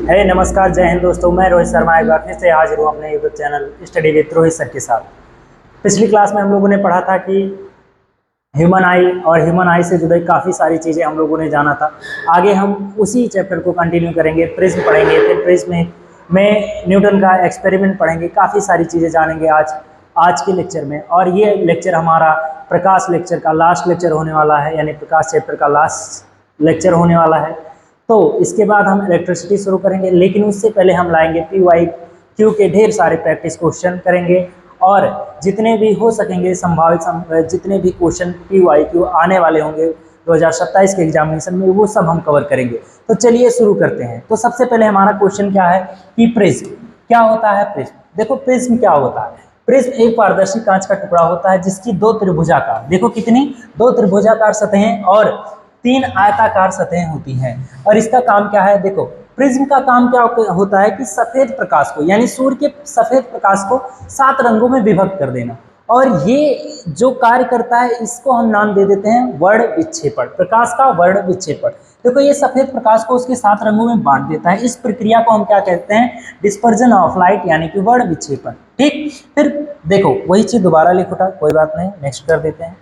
है नमस्कार, जय हिंद दोस्तों। मैं रोहित शर्मा एक बार फिर से हाजिर हूँ अपने YouTube channel study with Rohit sir के साथ। पिछली क्लास में हम लोगों ने पढ़ा था कि ह्यूमन आई और ह्यूमन आई से जुड़े काफ़ी सारी चीज़ें हम लोगों ने जाना था। आगे हम उसी चैप्टर को कंटिन्यू करेंगे। प्रिज्म पढ़ेंगे, फिर प्रिज्म में न्यूटन का एक्सपेरिमेंट पढ़ेंगे। काफ़ी सारी चीज़ें जानेंगे आज के लेक्चर में। और ये लेक्चर हमारा प्रकाश लेक्चर का लास्ट लेक्चर होने वाला है, यानी प्रकाश चैप्टर का लास्ट लेक्चर होने वाला है। तो इसके बाद हम इलेक्ट्रिसिटी शुरू करेंगे, लेकिन उससे पहले हम लाएंगे पी वाई क्यू के ढेर सारे प्रैक्टिस क्वेश्चन करेंगे और जितने भी हो सकेंगे संभावित जितने भी क्वेश्चन पी वाई क्यू आने वाले होंगे 2027 के एग्जामिनेशन में, वो सब हम कवर करेंगे। तो चलिए शुरू करते हैं। तो सबसे पहले हमारा क्वेश्चन क्या है कि प्रिज्म क्या होता है। प्रिज्म देखो, प्रिज्म क्या होता है। प्रिज्म एक पारदर्शी कांच का टुकड़ा होता है जिसकी दो त्रिभुजाकार, देखो कितनी, दो त्रिभुजाकार सतहें और तीन आयताकार सतहें होती हैं। और इसका काम क्या है, देखो प्रिज्म का काम क्या होता है कि सफेद प्रकाश को, यानी सूर्य के सफेद प्रकाश को 7 रंगों में विभक्त कर देना। और ये जो कार्य करता है इसको हम नाम दे देते हैं वर्ण विक्षेपण, प्रकाश का वर्ण विक्षेपण। देखो ये सफेद प्रकाश को उसके 7 रंगों में बांट देता है। इस प्रक्रिया को हम क्या कहते हैं, डिस्पर्जन ऑफ लाइट, यानी कि वर्ण विक्षेपण। ठीक, फिर देखो वही चीज दोबारा लिखो था, कोई बात नहीं, नेक्स्ट कर देते हैं।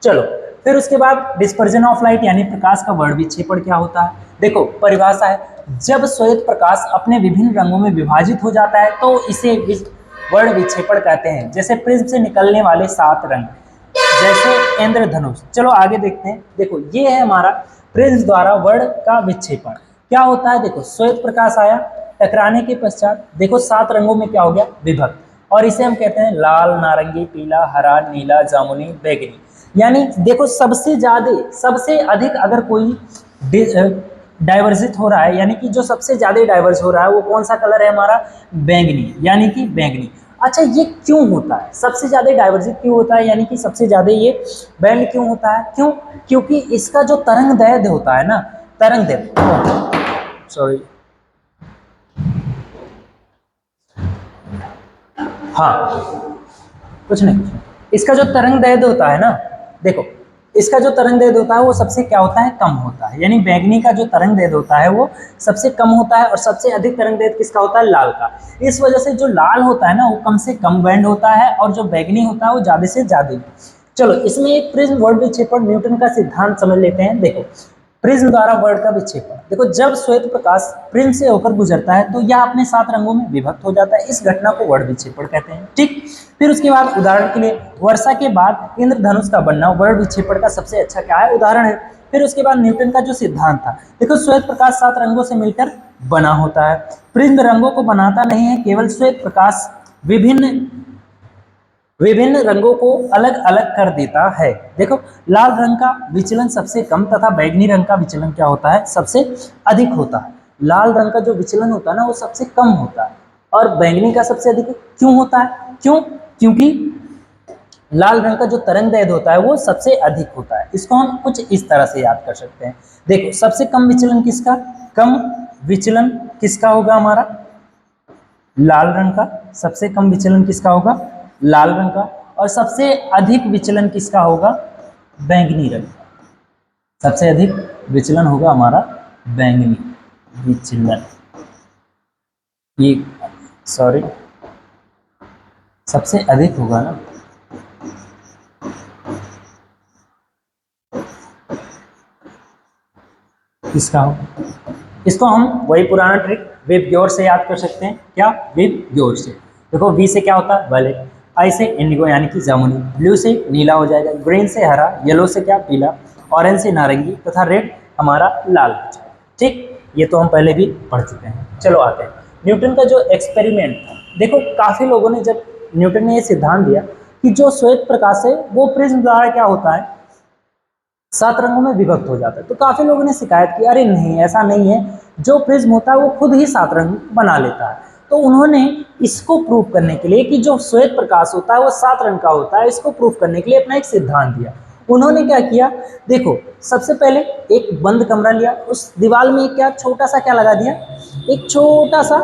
चलो, फिर उसके बाद डिस्पर्जन ऑफ लाइट यानी प्रकाश का वर्ण विक्षेपण क्या होता है। देखो परिभाषा है, जब श्वेत प्रकाश अपने विभिन्न रंगों में विभाजित हो जाता है तो इसे वर्ण विक्षेपण कहते हैं। जैसे प्रिज्म से निकलने वाले 7 रंग, जैसे इंद्रधनुष। चलो आगे देखते हैं। देखो ये है हमारा प्रिज्म द्वारा वर्ण का विक्षेपण। क्या होता है, देखो श्वेत प्रकाश आया, टकराने के पश्चात देखो 7 रंगों में क्या हो गया, विभक्त। और इसे हम कहते हैं लाल, नारंगी, पीला, हरा, नीला, जामुनी, बैगनी। यानी देखो सबसे अधिक अगर कोई डाइवर्जित हो रहा है, यानी कि जो सबसे ज्यादा डाइवर्ज हो रहा है वो कौन सा कलर है हमारा, बैंगनी, यानी कि बैंगनी। अच्छा ये क्यों होता है, सबसे ज्यादा डाइवर्जिट क्यों होता है, यानी कि सबसे ज्यादा ये बैंड क्यों होता है, क्यों, क्योंकि इसका जो तरंग दैर्ध्य होता है ना, तरंग दैर्ध्य, सॉरी, हाँ कुछ नहीं, इसका जो तरंग दैर्ध्य होता है ना, देखो इसका जो तरंग दैर्ध्य होता है वो सबसे क्या होता है, कम होता है। यानी बैंगनी का जो तरंग दैर्ध्य होता है वो सबसे कम होता है और सबसे अधिक तरंग दैर्ध्य किसका होता है, लाल का। इस वजह से जो लाल होता है ना वो कम से कम बैंड होता है और जो बैंगनी होता है वो ज्यादा से ज्यादा। चलो इसमें एक प्रिज्म वर्ण विक्षेपण न्यूटन का सिद्धांत समझ लेते हैं। देखो प्रिज्म द्वारा वर्ण का विक्षेपण, देखो जब श्वेत प्रकाश प्रिज्म से होकर गुजरता है तो यह अपने 7 रंगों में विभक्त हो जाता है। इस घटना को वर्ण विक्षेपण कहते हैं। ठीक, फिर उसके बाद उदाहरण के लिए वर्षा के बाद इंद्रधनुष का बनना वर्ण विक्षेपण का सबसे अच्छा क्या है, उदाहरण है। फिर उसके बाद न्यूटन का जो सिद्धांत था, देखो श्वेत प्रकाश 7 रंगों से मिलकर बना होता है। प्रिज्म रंगों को बनाता नहीं है, केवल श्वेत प्रकाश विभिन्न रंगों को अलग अलग कर देता है। देखो लाल रंग का विचलन सबसे कम तथा बैंगनी रंग का विचलन क्या होता है, सबसे अधिक होता है। लाल रंग का जो विचलन होता है ना वो सबसे कम होता है और बैंगनी का सबसे अधिक क्यों होता है, क्यों, क्योंकि लाल रंग का जो तरंग दैर्ध्य होता है वो सबसे अधिक होता है। इसको हम कुछ इस तरह से याद कर सकते हैं। देखो सबसे कम विचलन किसका, कम विचलन किसका होगा हमारा, लाल रंग का। सबसे कम विचलन किसका होगा, लाल रंग का। और सबसे अधिक विचलन किसका होगा, बैंगनी रंग का। सबसे अधिक विचलन होगा हमारा बैंगनी विचलन, ये सॉरी सबसे अधिक होगा ना, किसका होगा। इसको हम वही पुराना ट्रिक विबग्योर से याद कर सकते हैं। क्या, विबग्योर से। देखो वी से क्या होता है, वायलेट, आई से इंडिगो यानी कि जामुनी, ब्लू से नीला हो जाएगा, ग्रीन से हरा, येलो से क्या, पीला, ऑरेंज से नारंगी तथा रेड हमारा लाल। ठीक, ये तो हम पहले भी पढ़ चुके हैं। चलो आते हैं न्यूटन का जो एक्सपेरिमेंट था। देखो काफी लोगों ने, जब न्यूटन ने ये सिद्धांत दिया कि जो श्वेत प्रकाश है वो प्रिज्म द्वारा क्या होता है, 7 रंगों में विभक्त हो जाता है, तो काफी लोगों ने शिकायत की, अरे नहीं ऐसा नहीं है, जो प्रिज्म होता है वो खुद ही 7 रंग बना लेता है। तो उन्होंने इसको प्रूव करने के लिए कि जो श्वेत प्रकाश होता है वो 7 रंग का होता है, इसको प्रूव करने के लिए अपना एक सिद्धांत दिया। उन्होंने क्या किया, देखो सबसे पहले एक बंद कमरा लिया, उस दीवार में क्या छोटा सा क्या लगा दिया, एक छोटा सा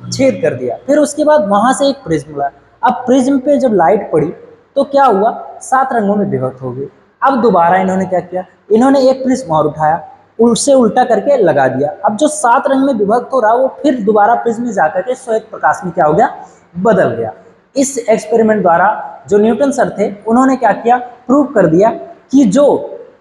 छेद कर दिया। फिर उसके बाद वहां से एक प्रिज्म लगा। अब प्रिज्म पे जब लाइट पड़ी तो क्या हुआ, 7 रंगों में विभक्त हो गई। अब दोबारा इन्होंने क्या किया, इन्होंने एक प्रिज्म और उठाया, उससे उल्टा करके लगा दिया। अब जो 7 रंग में विभक्त हो रहा वो फिर दोबारा प्रिज्म में जाकर के श्वेत प्रकाश में क्या हो गया, बदल गया। इस एक्सपेरिमेंट द्वारा जो न्यूटन सर थे उन्होंने क्या किया, प्रूव कर दिया कि जो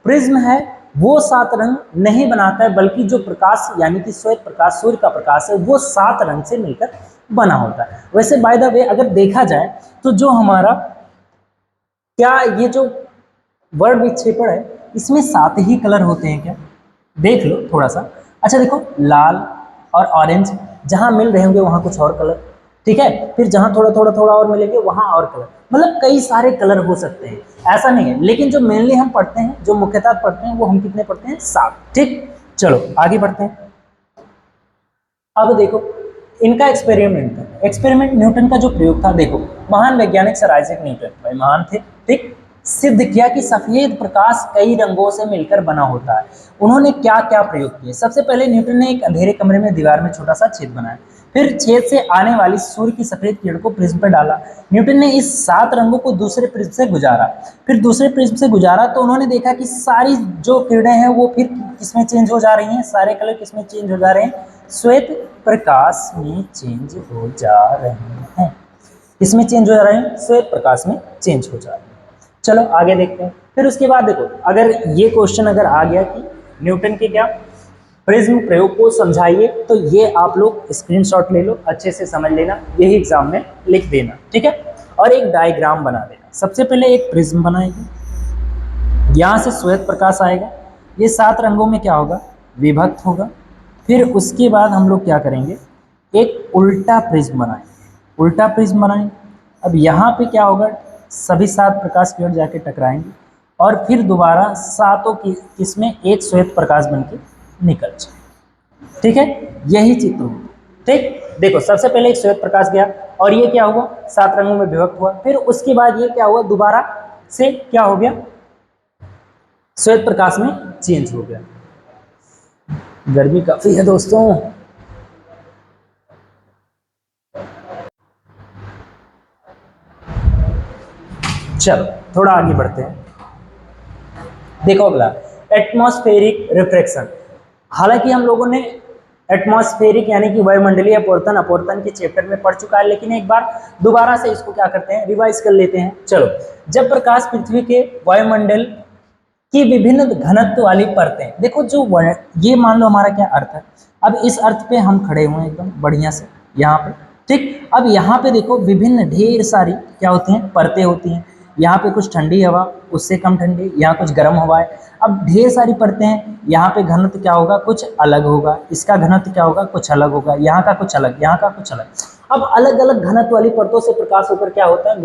प्रिज्म है वो 7 रंग नहीं बनाता है, बल्कि जो प्रकाश यानी कि श्वेत प्रकाश, सूर्य का प्रकाश है, वो 7 रंग से मिलकर बना होता है। वैसे बाय द वे अगर देखा जाए तो जो हमारा क्या ये जो वर्ड विक्षेपण है इसमें 7 ही कलर होते हैं क्या, देख लो थोड़ा सा। अच्छा देखो, लाल और ऑरेंज जहां मिल रहे होंगे वहां कुछ और कलर, ठीक है, फिर जहां थोड़ा थोड़ा थोड़ा और मिलेंगे वहां और कलर, मतलब कई सारे कलर हो सकते हैं, ऐसा नहीं है। लेकिन जो मेनली हम पढ़ते हैं, जो मुख्यतः पढ़ते हैं, वो हम कितने पढ़ते हैं, 7। ठीक, चलो आगे बढ़ते हैं। अब देखो इनका एक्सपेरिमेंट था। एक्सपेरिमेंट न्यूटन का जो प्रयोग था, देखो महान वैज्ञानिक सर आइजैक न्यूटन, भाई महान थे, ठीक, सिद्ध किया कि सफेद प्रकाश कई रंगों से मिलकर बना होता है। उन्होंने क्या क्या प्रयोग किए, सबसे पहले न्यूटन ने एक अंधेरे कमरे में दीवार में छोटा सा छेद बनाया, फिर छेद से आने वाली सूर्य की सफेद किरण को प्रिज्म पर डाला। न्यूटन ने इस 7 रंगों को दूसरे प्रिज्म से गुजारा, फिर दूसरे प्रिज्म से गुजारा तो उन्होंने देखा कि सारी जो किरणें हैं वो फिर किसमें चेंज हो जा रही हैं, सारे कलर किसमें चेंज हो जा रहे हैं, श्वेत प्रकाश में चेंज हो जा रहे हैं। किसमें चेंज हो जा रहे हैं, श्वेत प्रकाश में चेंज हो जा रहे हैं। चलो आगे देखते हैं। फिर उसके बाद देखो, अगर ये क्वेश्चन अगर आ गया कि न्यूटन के क्या प्रिज्म प्रयोग को समझाइए, तो ये आप लोग स्क्रीनशॉट ले लो, अच्छे से समझ लेना, यही एग्जाम में लिख देना, ठीक है। और एक डायग्राम बना देना। सबसे पहले एक प्रिज्म बनाएगी, यहाँ से श्वेत प्रकाश आएगा, ये 7 रंगों में क्या होगा, विभक्त होगा। फिर उसके बाद हम लोग क्या करेंगे, एक उल्टा प्रिज्म बनाएंगे, उल्टा प्रिज्म बनाएंगे। अब यहाँ पे क्या होगा, सभी 7 प्रकाश किरण जाके टकराएंगे और फिर दोबारा 7 की किसमें एक श्वेत प्रकाश बनके निकल जाए, ठीक है, यही चित्र होगा। ठीक, देखो सबसे पहले एक श्वेत प्रकाश गया और ये क्या हुआ, 7 रंगों में विभक्त हुआ। फिर उसके बाद ये क्या हुआ, दोबारा से क्या हो गया, श्वेत प्रकाश में चेंज हो गया। गर्मी काफी है दोस्तों। चलो थोड़ा आगे बढ़ते हैं। देखो अगला, एटमॉस्फेरिक रिफ्रैक्शन। हालांकि हम लोगों ने एटमॉस्फेरिक यानी कि वायुमंडलीय अपवर्तन अपवर्तन के चैप्टर में पढ़ चुका है, लेकिन एक बार दोबारा से इसको क्या करते हैं, रिवाइज कर लेते हैं। चलो, जब प्रकाश पृथ्वी के वायुमंडल की विभिन्न घनत्व वाली परतें, देखो जो ये मान लो हमारा क्या अर्थ है, अब इस अर्थ पे हम खड़े हुए हैं एकदम बढ़िया से यहाँ पे, ठीक। अब यहाँ पे देखो विभिन्न ढेर सारी क्या होती हैं, परतें होती हैं। यहाँ पे कुछ ठंडी हवा, उससे कम ठंडी, यहाँ कुछ गर्म हवा है। अब ढेर सारी परतें हैं, यहाँ पे घनत्व क्या होगा, कुछ अलग होगा, इसका घनत्व क्या होगा, कुछ अलग होगा, यहाँ का कुछ अलग, यहाँ का कुछ अलग। अब अलग अलग घनत्व वाली परतों से प्रकाश होकर क्या होता है,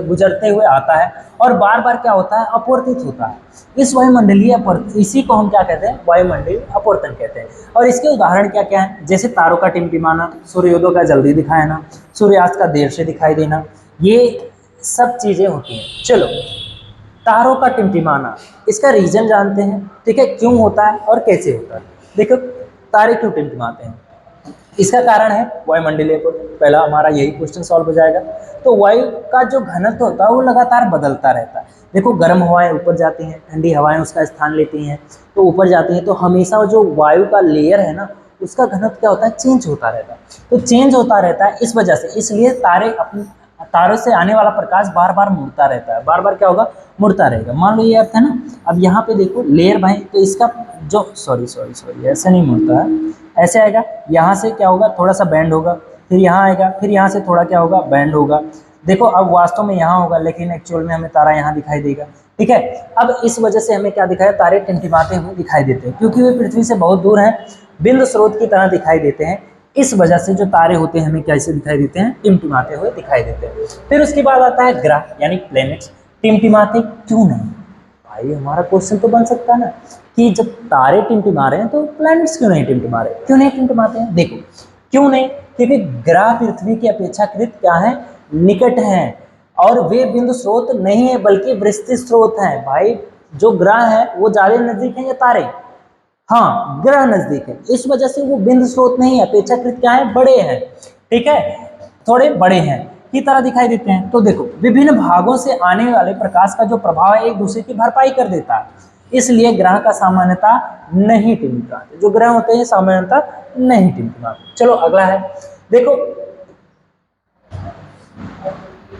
गुजरते हुए आता है और बार बार क्या होता है, अपवर्तित होता है। इस वायुमंडलीय इसी को हम क्या कहते हैं, वायुमंडलीय अपवर्तन कहते हैं। और इसके उदाहरण क्या क्या है, जैसे तारों का टिमटिमाना, सूर्योदय का जल्दी दिखाई देना, सूर्यास्त का देर से दिखाई देना, ये सब चीजें होती हैं। चलो, तारों का टिमटिमाना, इसका रीजन जानते हैं, ठीक है, क्यों होता है और कैसे होता है। देखो तारे क्यों टिमटिमाते हैं, इसका कारण है वायुमंडलीय अपवर्तन। पहला हमारा यही क्वेश्चन सॉल्व हो जाएगा। तो वायु का जो घनत्व होता है वो लगातार बदलता रहता है। देखो गर्म हवाएं ऊपर जाती हैं, ठंडी हवाएं उसका स्थान लेती हैं, तो ऊपर जाती हैं, तो हमेशा जो वायु का लेयर है ना, उसका घनत्व क्या होता है, चेंज होता रहता है। तो चेंज होता रहता है इस वजह से, इसलिए तारों से आने वाला प्रकाश बार बार मुड़ता रहता है, बार बार क्या होगा, मुड़ता रहेगा। मान लो ये अर्थ है ना। अब यहाँ पे देखो लेयर भाई, तो इसका जो सॉरी ऐसे नहीं मुड़ता है, ऐसे आएगा, यहाँ से क्या होगा, थोड़ा सा बैंड होगा, फिर यहाँ आएगा, फिर यहाँ से थोड़ा क्या होगा, बैंड होगा। देखो अब वास्तव में यहाँ होगा, लेकिन एक्चुअल में हमें तारा यहाँ दिखाई देगा, ठीक है। अब इस वजह से हमें क्या दिखाया, तारे टिमटिमाते हुए दिखाई देते हैं, क्योंकि वे पृथ्वी से बहुत दूर हैं, बिंदु स्रोत की तरह दिखाई देते हैं। इस वजह से जो तारे होते हैं हमें कैसे दिखाई देते हैं, टिमटिमाते हुए दिखाई देते हैं। फिर उसके बाद आता है ग्रह यानी प्लैनेट्स। टिमटिमाते क्यों नहीं, भाई हमारा क्वेश्चन तो बन सकता है ना कि जब तारे टिमटिमा रहे हैं तो प्लैनेट्स क्यों नहीं टिमटिमा रहे, क्यों नहीं टिमटिमाते हैं। देखो क्यों नहीं, क्योंकि ग्रह पृथ्वी की अपेक्षाकृत क्या है, निकट हैं, और वे बिंदु स्रोत नहीं है बल्कि वृत्तीय स्रोत हैं। भाई जो ग्रह है वो ज्यादा नजदीक है या तारे, हाँ ग्रह नजदीक है, इस वजह से वो बिंदु स्रोत नहीं है, अपेक्षाकृत क्या है, बड़े हैं, ठीक है, थोड़े बड़े हैं की तरह दिखाई देते हैं। तो देखो विभिन्न भागों से आने वाले प्रकाश का जो प्रभाव है एक दूसरे की भरपाई कर देता है। इसलिए ग्रह का सामान्यता नहीं टिमटिमाते, जो ग्रह होते हैं सामान्यता नहीं टिमटिमाते। चलो अगला है, देखो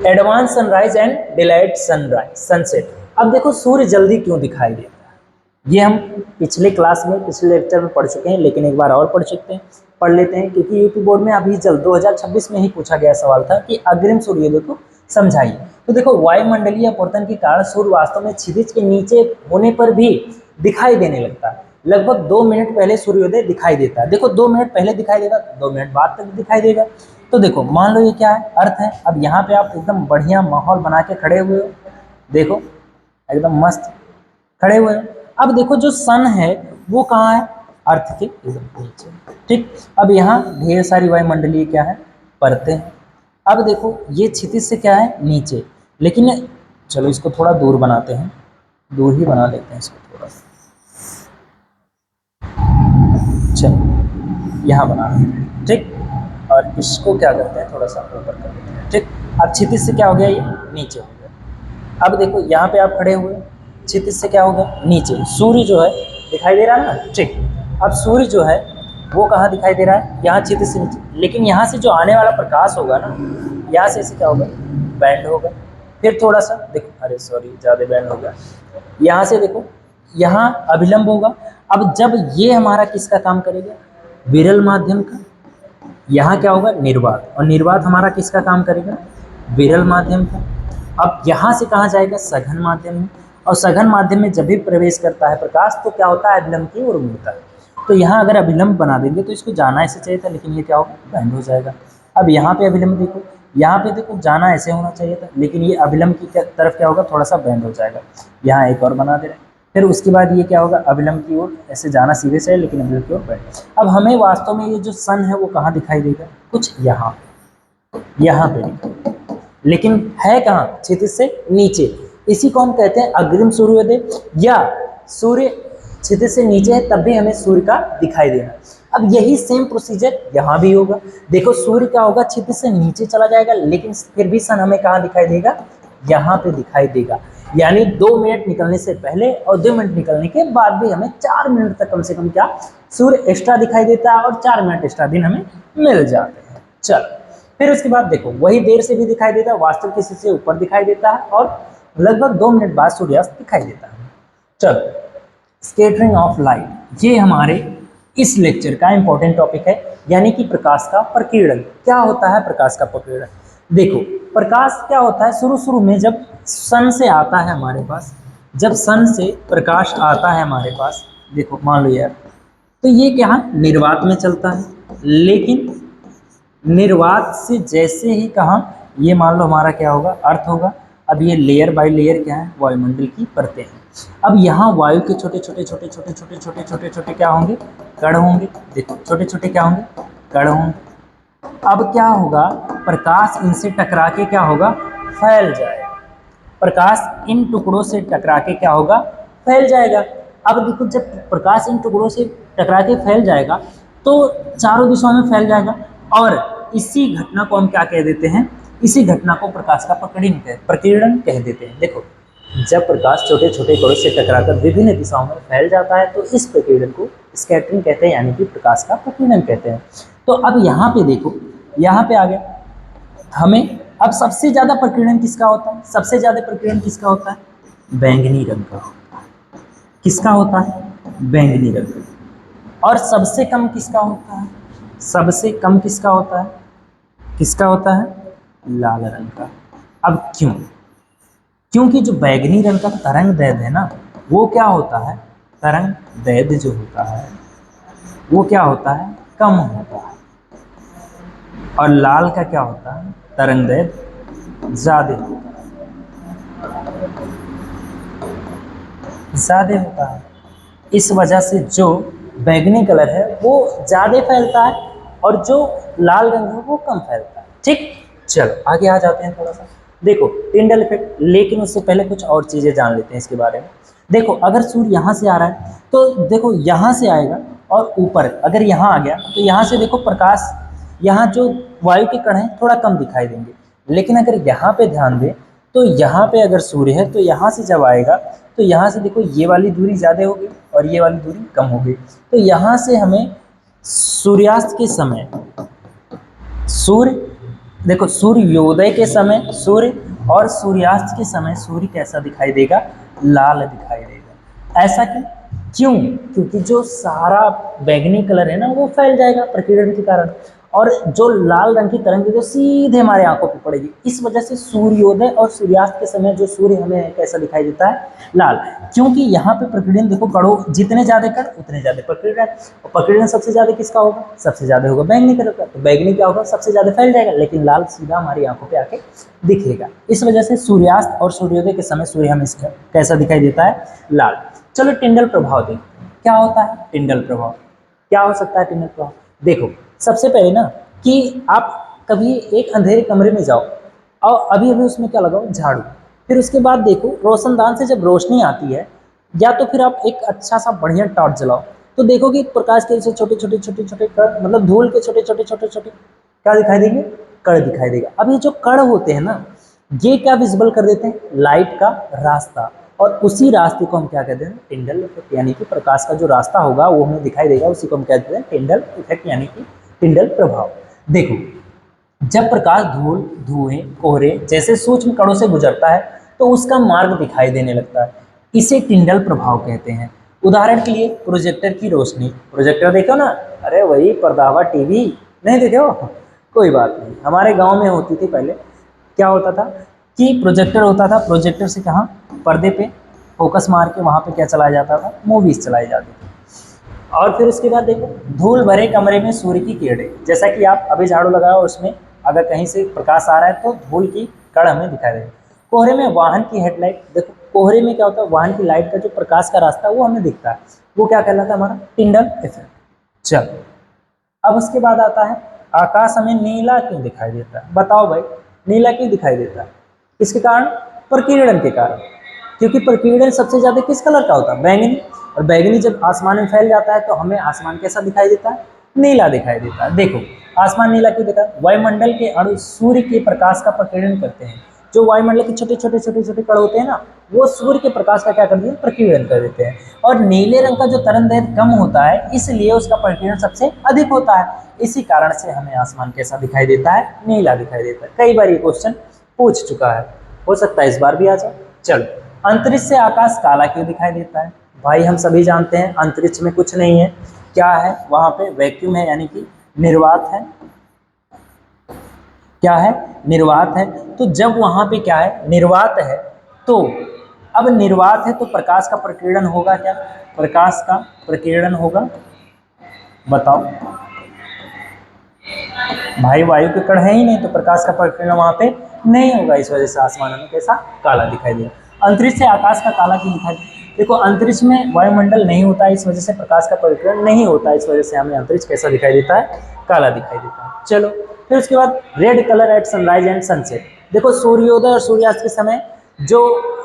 advance sunrise and delight sunrise sunset. अब देखो सूर्य जल्दी क्यों दिखाई देता है, ये हम पिछले क्लास में पिछले लेक्चर में पढ़ चुके हैं, लेकिन एक बार और पढ़ लेते हैं क्योंकि यूपी बोर्ड में अभी जल्द 2026 में ही पूछा गया सवाल था कि अग्रिम सूर्योदय को समझाइए। तो देखो वायुमंडलीय अपवर्तन के कारण सूर्य वास्तव में क्षितिज के नीचे होने पर भी दिखाई देने लगता है। लगभग 2 मिनट पहले सूर्योदय दिखाई देता है। देखो 2 मिनट पहले दिखाई देगा, 2 मिनट बाद तक दिखाई देगा। तो देखो मान लो ये क्या है, अर्थ है। अब यहाँ पे आप एकदम बढ़िया माहौल बना के खड़े हुए हो, देखो एकदम मस्त खड़े हुए हो। अब देखो जो सन है वो कहाँ है, अर्थ के एकदम नीचे, ठीक। अब यहाँ ढेर सारी वायुमंडलीय क्या है, परतें हैं। अब देखो ये क्षितिज से क्या है, नीचे, लेकिन चलो इसको थोड़ा दूर बनाते हैं, दूर ही बना लेते हैं इसको थोड़ा सा, चलो यहाँ बना लेते हैं, ठीक। और इसको क्या करते हैं, थोड़ा सा ऊपर कर देते हैं, ठीक। अब क्षितिज से क्या हो गया, ये नीचे हो गया। अब देखो यहाँ पे आप खड़े हुए, क्षितिज से क्या होगा, नीचे। सूर्य जो है दिखाई दे रहा है ना, ठीक। अब सूर्य जो है वो कहाँ दिखाई दे रहा है, यहाँ क्षितिज से नीचे, लेकिन यहाँ से जो आने वाला प्रकाश होगा ना, यहाँ से इसे क्या होगा, बैंड होगा। फिर थोड़ा सा देखो, अरे सॉरी ज़्यादा बैंड हो गया। यहाँ से देखो, यहाँ अभिलंब होगा। अब जब ये हमारा किसका काम करेगा, विरल माध्यम का, यहाँ क्या होगा, निर्वात, और निर्वात हमारा किसका काम करेगा, विरल माध्यम का। अब यहाँ से कहाँ जाएगा, सघन माध्यम में, और सघन माध्यम में जब भी प्रवेश करता है प्रकाश तो क्या होता है, अभिलंब की ओर मुड़ता है। तो यहाँ अगर अभिलंब बना देंगे तो इसको जाना ऐसे चाहिए था, लेकिन ये क्या होगा, बैंड हो जाएगा। अब यहाँ पे अभिलंब देखो, यहाँ पे देखो जाना ऐसे होना चाहिए था, लेकिन ये अभिलंब की तरफ क्या होगा, थोड़ा सा बैंड हो जाएगा। यहाँ एक और बना दे रहे हैं। फिर उसके बाद ये क्या होगा, अभिलंब की ओर ऐसे जाना सीधे से, लेकिन अभिलंब की ओर बैंड। अब हमें वास्तव में ये जो सन है वो कहाँ दिखाई देगा, कुछ यहाँ पे दिखाई, लेकिन है कहाँ, क्षितिज से नीचे। इसी को हम कहते हैं अग्रिम सूर्योदय, या सूर्य क्षितिज से नीचे है तब भी हमें सूर्य का दिखाई देना। अब यही सेम प्रोसीजर यहाँ भी होगा। देखो सूर्य क्या होगा, क्षितिज से नीचे चला जाएगा, लेकिन फिर भी सन हमें कहाँ दिखाई देगा, यहाँ पे दिखाई देगा। यानी 2 मिनट निकलने से पहले और 2 मिनट निकलने के बाद भी हमें 4 मिनट तक कम से कम क्या, सूर्य एक्स्ट्रा दिखाई देता है, और 4 मिनट एक्स्ट्रा दिन हमें मिल जाते हैं। चलो फिर उसके बाद देखो वही देर से भी दिखाई देता है, वास्तविक किसी से ऊपर दिखाई देता है, और लगभग 2 मिनट बाद सूर्यास्त दिखाई देता है। चलो स्कैटरिंग ऑफ लाइट, ये हमारे इस लेक्चर का इंपॉर्टेंट टॉपिक है, यानी कि प्रकाश का प्रकीर्णन। क्या होता है प्रकाश का प्रकीर्णन, देखो प्रकाश क्या होता है, शुरू में जब सन से आता है हमारे पास, जब सन से प्रकाश आता है हमारे पास, देखो मान लो यार, तो ये क्या है, निर्वात में चलता है, लेकिन निर्वात से जैसे ही कहा, ये मान लो हमारा क्या होगा, अर्थ होगा। अब ये लेयर बाय लेयर क्या है, वायुमंडल की परतें हैं। अब यहाँ वायु के छोटे छोटे क्या होंगे, कण होंगे। देखो छोटे छोटे क्या होंगे, कण होंगे। अब क्या होगा, प्रकाश इनसे टकरा के क्या होगा, फैल जाएगा। प्रकाश इन टुकड़ों से टकरा के क्या होगा, फैल जाएगा। अब देखो जब प्रकाश इन टुकड़ों से टकरा के फैल जाएगा तो चारों दिशाओं में फैल जाएगा, और इसी घटना को हम क्या कह देते हैं, इसी घटना को प्रकाश का प्रकीर्णन कह देते हैं। देखो जब प्रकाश छोटे छोटे कणों से टकराकर विभिन्न दिशाओं में फैल जाता है तो इस प्रकीर्णन को स्कैटरिंग कहते हैं, यानी कि प्रकाश का प्रकीर्णन कहते हैं। तो अब यहाँ पे देखो, यहाँ पे आ गया हमें, अब सबसे ज़्यादा प्रकीर्णन किसका होता है, सबसे ज़्यादा प्रकीर्णन किसका होता है, बैंगनी रंग का होता है। किसका होता है, बैंगनी रंग का। और सबसे कम किसका होता है, सबसे कम किसका होता है, किसका होता है, लाल रंग का। अब क्यों, क्योंकि जो बैंगनी रंग का तरंग दैर्ध्य है ना, वो क्या होता है, तरंग दैर्ध्य जो होता है वो क्या होता है, कम होता है, और लाल का क्या होता है, तरंग दैर्ध्य ज्यादा होता है। इस वजह से जो बैंगनी कलर है वो ज्यादा फैलता है, और जो लाल रंग है वो कम फैलता है। ठीक, चलो आगे आ जाते हैं थोड़ा सा। देखो टिंडल इफेक्ट, लेकिन उससे पहले कुछ और चीजें जान लेते हैं इसके बारे में। देखो अगर सूर्य यहाँ से आ रहा है तो देखो यहाँ से आएगा, और ऊपर अगर यहाँ आ गया तो यहाँ से देखो प्रकाश, यहाँ जो वायु के कण हैं थोड़ा कम दिखाई देंगे। लेकिन अगर यहाँ पे ध्यान दें तो यहाँ पे अगर सूर्य है तो यहाँ से जब आएगा तो यहाँ से देखो ये वाली दूरी ज़्यादा होगी और ये वाली दूरी कम होगी। तो यहाँ से हमें सूर्यास्त के समय सूर्य, देखो सूर्योदय के समय सूर्य और सूर्यास्त के समय सूर्य कैसा दिखाई देगा, लाल दिखाई देगा। ऐसा क्यों? क्योंकि जो सारा बैंगनी कलर है ना वो फैल जाएगा प्रकीर्णन के कारण, और जो लाल रंग की तरंग है जो सीधे हमारे आंखों पे पड़ेगी। इस वजह से सूर्योदय और सूर्यास्त के समय जो सूर्य हमें कैसा दिखाई देता है, लाल। क्योंकि यहाँ पे प्रकीर्णन देखो, कणों जितने ज्यादा कण उतने ज्यादा प्रकीर्णन, और प्रकीर्णन सबसे ज्यादा किसका होगा, सबसे ज्यादा होगा बैंगनी कलर का। तो बैंगनी क्या होगा, सबसे ज्यादा फैल जाएगा, लेकिन लाल सीधा हमारी आंखों पे आके दिखेगा। इस वजह से सूर्यास्त और सूर्योदय के समय सूर्य हमें कैसा दिखाई देता है, लाल। चलो टिंडल प्रभाव देखो, क्या होता है टिंडल प्रभाव, क्या हो सकता है टिंडल प्रभाव। देखो सबसे पहले ना कि आप कभी एक अंधेरे कमरे में जाओ और अभी अभी उसमें क्या लगाओ, झाड़ू। फिर उसके बाद देखो रोशनदान से जब रोशनी आती है, या तो फिर आप एक अच्छा सा बढ़िया टॉर्च जलाओ, तो देखो कि प्रकाश के जैसे छोटे छोटे छोटे छोटे कण, मतलब धूल के छोटे छोटे छोटे छोटे क्या दिखाई देंगे, कण दिखाई देगा। अब ये जो कण होते हैं ना, ये क्या विजिबल कर देते हैं, लाइट का रास्ता, और उसी रास्ते को हम क्या कहते हैं, टिंडल इफेक्ट। यानी कि प्रकाश का जो रास्ता होगा वो हमें दिखाई देगा, उसी को हम कहते हैं टिंडल इफेक्ट, यानी कि टिंडल प्रभाव। देखो जब प्रकाश धूल, धुएं, कोहरे जैसे सूक्ष्म कणों से गुजरता है तो उसका मार्ग दिखाई देने लगता है, इसे टिंडल प्रभाव कहते हैं। उदाहरण के लिए प्रोजेक्टर की रोशनी, प्रोजेक्टर देखो ना, अरे वही पर्दा हुआ टीवी, नहीं देखे हो, कोई बात नहीं, हमारे गांव में होती थी पहले। क्या होता था कि प्रोजेक्टर होता था, प्रोजेक्टर से कहाँ, पर्दे पे फोकस मार के वहाँ पे क्या चलाया जाता था, मूवीज चलाई जाती थी। और फिर उसके बाद देखो धूल भरे कमरे में सूर्य की किरणें, जैसा कि आप अभी झाड़ू लगाओ उसमें अगर कहीं से प्रकाश आ रहा है तो धूल की कण हमें दिखाई देगी। कोहरे में वाहन की हेडलाइट, देखो कोहरे में क्या होता है, वाहन की लाइट का जो प्रकाश का रास्ता है वो हमें दिखता है, वो क्या कहलाता है, हमारा टिंडल इफेक्ट। चलो अब उसके बाद आता है आकाश हमें नीला क्यों दिखाई देता है, बताओ भाई नीला क्यों दिखाई देता है, किसके कारण, प्रकीर्णन के कारण। क्योंकि प्रकीर्णन सबसे ज्यादा किस कलर का होता है, बैंगनी, और बैंगनी जब आसमान में फैल जाता है तो हमें आसमान कैसा दिखाई देता है, नीला दिखाई देता है। देखो आसमान नीला क्यों दिखा, वायुमंडल के अणु सूर्य के प्रकाश का प्रकीर्णन करते हैं। जो वायुमंडल के छोटे छोटे छोटे छोटे कण होते हैं ना, वो सूर्य के प्रकाश का क्या करते हैं, प्रकीर्णन कर देते हैं। और नीले रंग का जो तरंगदैर्घ्य कम होता है इसलिए उसका प्रकीर्णन सबसे अधिक होता है, इसी कारण से हमें आसमान कैसा दिखाई देता है, नीला दिखाई देता है। कई बार ये क्वेश्चन पूछ चुका है, हो सकता है इस बार भी आ जाए। चलो अंतरिक्ष से आकाश काला क्यों दिखाई देता है, भाई हम सभी जानते हैं अंतरिक्ष में कुछ नहीं है, क्या है वहां पे, वैक्यूम है, यानी कि निर्वात है, क्या है, निर्वात है। तो जब वहां पे क्या है, निर्वात है, तो अब निर्वात है तो प्रकाश का प्रकीर्णन होगा क्या, प्रकाश का प्रकीर्णन होगा, बताओ भाई वायु के कण है ही नहीं तो प्रकाश का प्रकीर्णन वहां पे नहीं होगा, इस वजह से आसमान में कैसा, काला दिखाई देगा। अंतरिक्ष से आकाश का काला क्यों दिखाई, देखो अंतरिक्ष में वायुमंडल नहीं होता है, इस वजह से प्रकाश का प्रकीर्णन नहीं होता है, इस वजह से हमें अंतरिक्ष कैसा दिखाई देता है, काला दिखाई देता है। चलो फिर उसके बाद red colour at sunrise and sunset, देखो सूर्योदय और सूर्यास्त के समय जो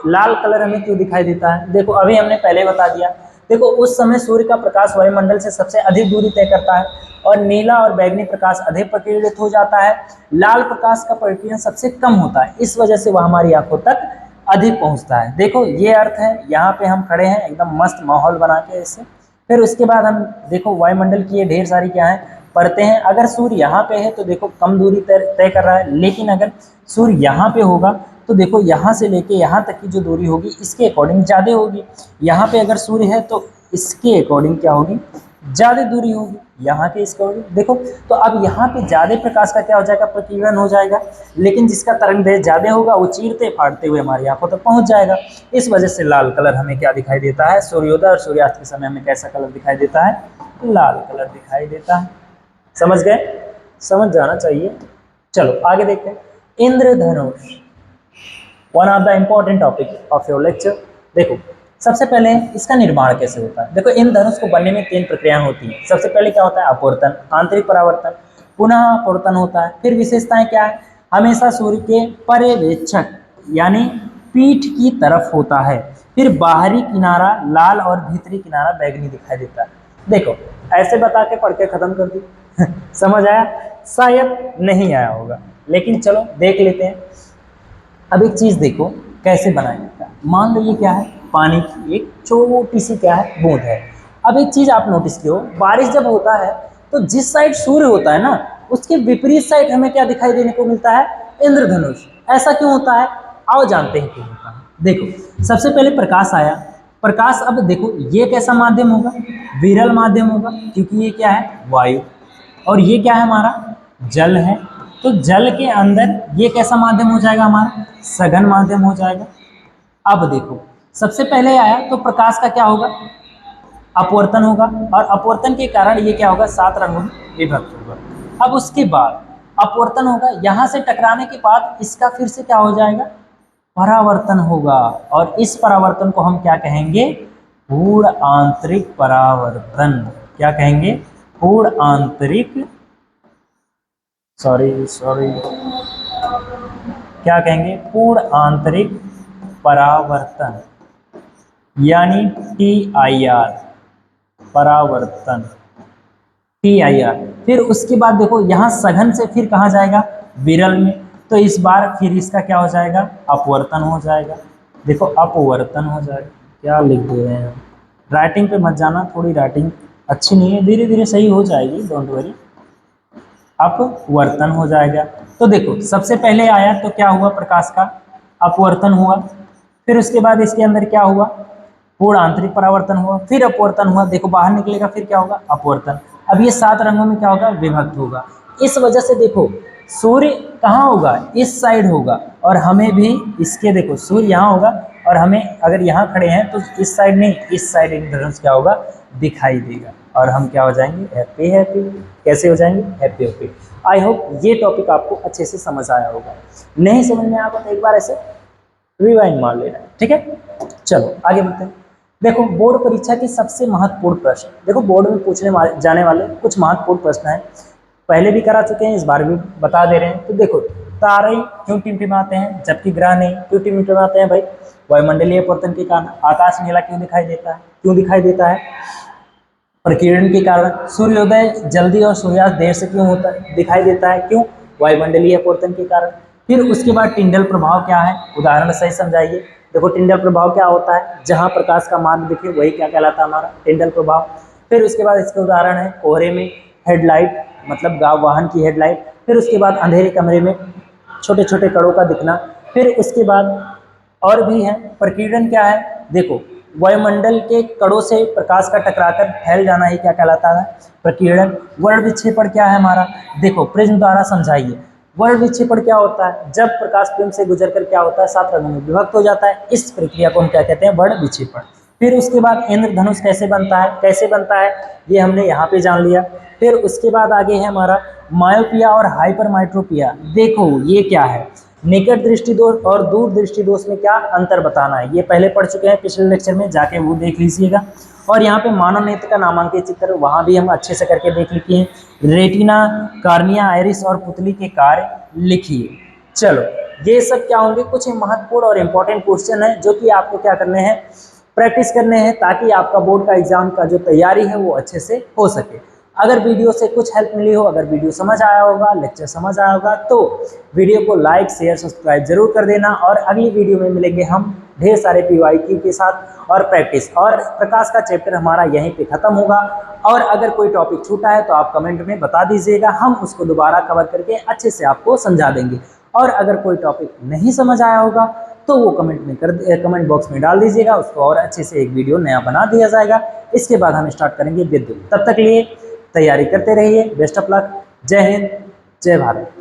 लाल कलर हमें क्यों दिखाई देता है, देखो अभी हमने पहले बता दिया। देखो उस समय सूर्य का प्रकाश वायुमंडल से सबसे अधिक दूरी तय करता है और नीला और बैगनी प्रकाश अधिक प्रकीर्णित हो जाता है, लाल प्रकाश का प्रकीर्णन सबसे कम होता है, इस वजह से वह हमारी आंखों तक अधिक पहुंचता है। देखो ये अर्थ है, यहाँ पे हम खड़े हैं एकदम मस्त माहौल बना के इससे। फिर उसके बाद हम देखो वायुमंडल की ये ढेर सारी क्या है, परतें हैं। अगर सूर्य यहाँ पे है तो देखो कम दूरी तय कर रहा है, लेकिन अगर सूर्य यहाँ पे होगा तो देखो यहाँ से लेके यहाँ तक की जो दूरी होगी इसके अकॉर्डिंग ज़्यादा होगी। यहाँ पे अगर सूर्य है तो इसके अकॉर्डिंग क्या होगी, ज़्यादा दूरी होगी, यहाँ के इसके अकॉर्डिंग। देखो तो अब यहाँ पे ज़्यादा प्रकाश का क्या हो जाएगा, प्रकीर्णन हो जाएगा, लेकिन जिसका तरंगदैर्घ्य ज़्यादा होगा वो चीरते फाड़ते हुए हमारी आंखों तक पहुँच जाएगा। इस वजह से लाल कलर हमें क्या दिखाई देता है, सूर्योदय और सूर्यास्त के समय हमें कैसा कलर दिखाई देता है, लाल कलर दिखाई देता है। समझ गए, समझ जाना चाहिए। चलो आगे देखते हैं, Indradhanush, one of the important topic of your lecture. देखो सबसे पहले इसका निर्माण कैसे होता है, देखो इन धनुष को बनने में 3 प्रक्रियाएं होती हैं। सबसे पहले क्या होता है, अपवर्तन, आंतरिक परावर्तन, पुनः अपवर्तन होता है। फिर विशेषताएं क्या है, हमेशा सूर्य के पर्यवेक्षक यानी पीठ की तरफ होता है। फिर बाहरी किनारा लाल और भीतरी किनारा बैगनी दिखाई देता है। देखो ऐसे बता के पढ़ के खत्म कर दी समझ आया, शायद नहीं आया होगा, लेकिन चलो देख लेते हैं। अब एक चीज देखो कैसे बनाया जाता है। मान लो ये क्या है, पानी की एक छोटी सी क्या है, बूंद है। अब एक चीज आप नोटिस करो, बारिश जब होता है तो जिस साइड सूर्य होता है ना, उसके विपरीत साइड हमें क्या दिखाई देने को मिलता है, इंद्रधनुष। ऐसा क्यों होता है, आओ जानते हैं क्यों होता है। देखो सबसे पहले प्रकाश आया, प्रकाश, अब देखो ये कैसा माध्यम होगा, विरल माध्यम होगा, क्योंकि ये क्या है, वायु, और ये क्या है हमारा, जल है। तो जल के अंदर ये कैसा माध्यम हो जाएगा हमारा, सघन माध्यम हो जाएगा। अब देखो सबसे पहले आया तो प्रकाश का क्या होगा, अपवर्तन होगा, और अपवर्तन के कारण ये क्या होगा, 7 रंगों में विभक्त होगा। अब उसके बाद अपवर्तन होगा, यहां से टकराने के बाद इसका फिर से क्या हो जाएगा, परावर्तन होगा, और इस परावर्तन को हम क्या कहेंगे, पूर्ण आंतरिक परावर्तन। क्या कहेंगे, पूर्ण आंतरिक, सॉरी सॉरी, क्या कहेंगे, पूर्ण आंतरिक परावर्तन, यानी TIR, परावर्तन, TIR। फिर उसके बाद देखो यहाँ सघन से फिर कहाँ जाएगा, विरल में, तो इस बार फिर इसका क्या हो जाएगा, अपवर्तन हो जाएगा। देखो अपवर्तन हो जाएगा, क्या लिख दे रहे हैं, राइटिंग पे मत जाना, थोड़ी राइटिंग अच्छी नहीं है, धीरे धीरे सही हो जाएगी, डोंट वरी। अपवर्तन हो जाएगा। तो देखो सबसे पहले आया तो क्या हुआ, प्रकाश का अपवर्तन हुआ, फिर उसके बाद इसके अंदर क्या हुआ, पूर्ण आंतरिक परावर्तन हुआ, फिर अपवर्तन हुआ, देखो बाहर निकलेगा, फिर क्या होगा, अपवर्तन। अब ये 7 रंगों में क्या होगा, विभक्त होगा। इस वजह से देखो सूर्य कहाँ होगा, इस साइड होगा, और हमें भी इसके, देखो सूर्य यहाँ होगा, और हमें अगर यहाँ खड़े हैं तो इस साइड नहीं, इस साइड इंद्रधनुष क्या होगा, दिखाई देगा, और हम क्या हो जाएंगे, हैप्पी हैप्पी। कैसे हो जाएंगे, हैप्पी हैप्पी। आई होप ये टॉपिक आपको अच्छे से समझ आया होगा। नहीं समझ में आया तो एक बार ऐसे रिवाइंड मार लेना है, ठीक है। चलो आगे बढ़ते हैं। देखो बोर्ड परीक्षा के सबसे महत्वपूर्ण प्रश्न, देखो बोर्ड में पूछने जाने वाले कुछ महत्वपूर्ण प्रश्न हैं, पहले भी करा चुके हैं, इस बार भी बता दे रहे हैं। तो देखो तारे क्यों टिमटिमाते हैं जबकि ग्रह नहीं, क्यों टिमटिमाते हैं भाई, वायुमंडलीय अपवर्तन के कारण। आकाश नीला क्यों दिखाई देता है, क्यों दिखाई देता है, प्रकीर्णन के कारण। सूर्योदय जल्दी और सूर्यास्त देर से क्यों होता है, दिखाई देता है, क्यों, वायुमंडलीय अपवर्तन के कारण। फिर उसके बाद टिंडल प्रभाव क्या है, उदाहरण सही समझाइए। देखो टिंडल प्रभाव क्या होता है, जहां प्रकाश का मार्ग दिखे वही क्या कहलाता है, हमारा टिंडल प्रभाव। फिर उसके बाद इसके उदाहरण है कोहरे में हेडलाइट, मतलब गाँव वाहन की हेडलाइट। फिर उसके बाद अंधेरे कमरे में छोटे छोटे कणों का दिखना। फिर उसके बाद और भी है, प्रकीर्णन क्या है, देखो वायुमंडल के कणों से प्रकाश का टकराकर फैल जाना ही क्या कहलाता है, प्रकीर्णन। वर्ण विक्षेपण क्या है हमारा, देखो प्रिज्म द्वारा समझाइए। वर्ण विक्षेपण क्या होता है, जब प्रकाश प्रिज्म से गुजरकर क्या होता है, 7 रंगों में विभक्त हो जाता है, इस प्रक्रिया को हम क्या कहते हैं, वर्ण विक्षेपण। फिर उसके बाद इंद्रधनुष कैसे बनता है, कैसे बनता है ये हमने यहाँ पे जान लिया। फिर उसके बाद आगे है हमारा मायोपिया और हाइपरमाइट्रोपिया। देखो ये क्या है, निकट दृष्टि दोष और दूर दृष्टि दोष में क्या अंतर बताना है, ये पहले पढ़ चुके हैं पिछले लेक्चर में, जाके वो देख लीजिएगा। और यहाँ पे मानव नेत्र का नामांकित चित्र, वहां भी हम अच्छे से करके देख लिखिए। रेटिना, कार्निया, आइरिस और पुतली के कार्य लिखिए। चलो ये सब क्या होंगे, कुछ महत्वपूर्ण और इंपॉर्टेंट क्वेश्चन है जो कि आपको क्या करने हैं, प्रैक्टिस करने हैं, ताकि आपका बोर्ड का एग्जाम का जो तैयारी है वो अच्छे से हो सके। अगर वीडियो से कुछ हेल्प मिली हो, अगर वीडियो समझ आया होगा, लेक्चर समझ आया होगा, तो वीडियो को लाइक शेयर सब्सक्राइब जरूर कर देना। और अगली वीडियो में मिलेंगे हम ढेर सारे PYQ के साथ और प्रैक्टिस। और प्रकाश का चैप्टर हमारा यहीं पे खत्म होगा। और अगर कोई टॉपिक छूटा है तो आप कमेंट में बता दीजिएगा, हम उसको दोबारा कवर करके अच्छे से आपको समझा देंगे। और अगर कोई टॉपिक नहीं समझ आया होगा तो वो कमेंट बॉक्स में डाल दीजिएगा, उसको और अच्छे से एक वीडियो नया बना दिया जाएगा। इसके बाद हम स्टार्ट करेंगे विद्युत। तब तक लिए तैयारी करते रहिए। Best of luck. जय हिंद, जय भारत।